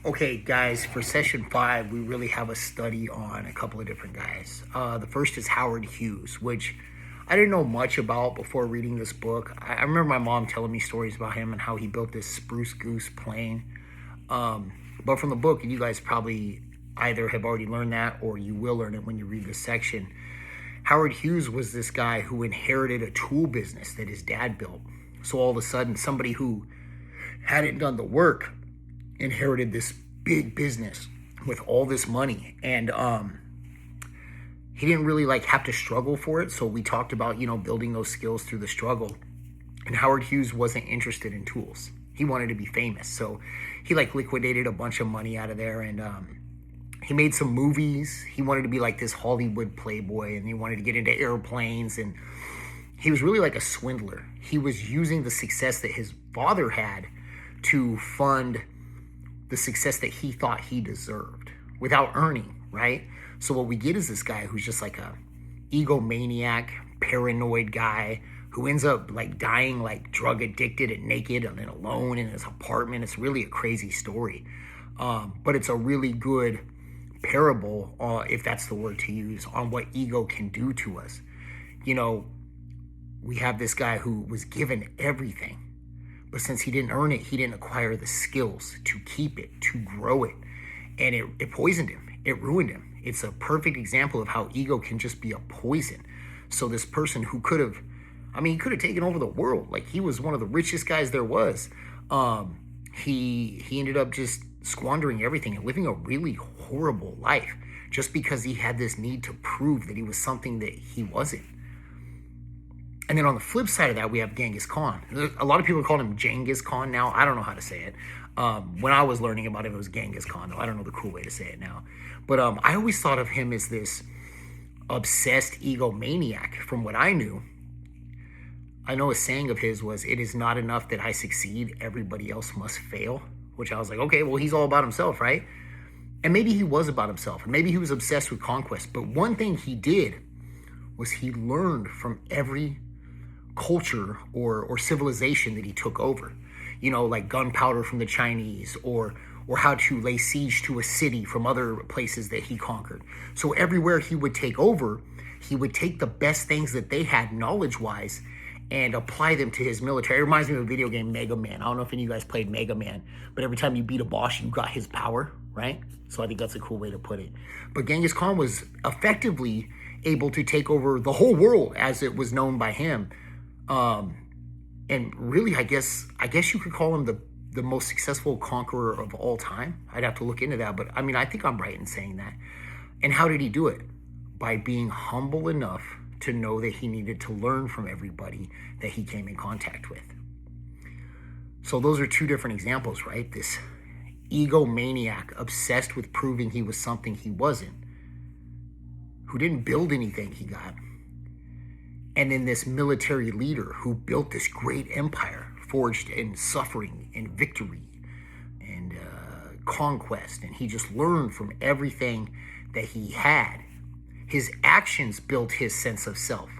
Okay, guys, for session 5, we really have a study on a couple of different guys. The first is Howard Hughes, which I didn't know much about before reading this book. I remember my mom telling me stories about him and how he built this Spruce Goose plane. But from the book, and you guys probably either have already learned that or you will learn it when you read this section, Howard Hughes was this guy who inherited a tool business that his dad built. So all of a sudden, somebody who hadn't done the work inherited this big business with all this money, and he didn't really have to struggle for it. So we talked about building those skills through the struggle, and Howard Hughes wasn't interested in tools. He wanted to be famous, so he liquidated a bunch of money out of there, and he made some movies. He wanted to be like this Hollywood playboy, and he wanted to get into airplanes, and he was really like a swindler. He was using the success that his father had to fund the success that he thought he deserved without earning, right? So what we get is this guy who's just like a egomaniac, paranoid guy who ends up dying drug addicted and naked and alone in his apartment. It's really a crazy story. But it's a really good parable, if that's the word to use, on what ego can do to us. We have this guy who was given everything, but since he didn't earn it, he didn't acquire the skills to keep it, to grow it. And it poisoned him. It ruined him. It's a perfect example of how ego can just be a poison. So this person who he could have taken over the world. He was one of the richest guys there was. He ended up just squandering everything and living a really horrible life just because he had this need to prove that he was something that he wasn't. And then on the flip side of that, we have Genghis Khan. A lot of people call him Genghis Khan now. I don't know how to say it. When I was learning about him, it was Genghis Khan, though. I don't know the cool way to say it now. But I always thought of him as this obsessed egomaniac. From what I knew, I know a saying of his was, "It is not enough that I succeed, everybody else must fail," which I was like, okay, well, he's all about himself, right? And maybe he was about himself, and maybe he was obsessed with conquest. But one thing he did was he learned from every culture or civilization that he took over, like gunpowder from the Chinese, or how to lay siege to a city from other places that he conquered. So everywhere he would take over, he would take the best things that they had knowledge-wise and apply them to his military. It reminds me of a video game, Mega Man. I don't know if any of you guys played Mega Man, but every time you beat a boss, you got his power, right? So I think that's a cool way to put it. But Genghis Khan was effectively able to take over the whole world as it was known by him. And really, I guess you could call him the most successful conqueror of all time. I'd have to look into that, but I think I'm right in saying that. And how did he do it? By being humble enough to know that he needed to learn from everybody that he came in contact with. So those are two different examples, right? This egomaniac obsessed with proving he was something he wasn't, who didn't build anything he got. And then this military leader who built this great empire forged in suffering and victory and conquest. And he just learned from everything that he had. His actions built his sense of self,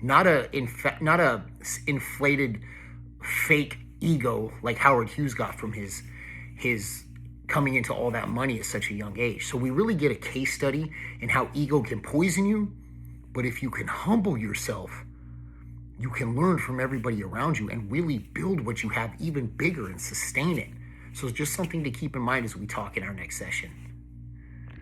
not a inflated fake ego like Howard Hughes got from his coming into all that money at such a young age. So we really get a case study in how ego can poison you, but if you can humble yourself, you can learn from everybody around you and really build what you have even bigger and sustain it. So it's just something to keep in mind as we talk in our next session.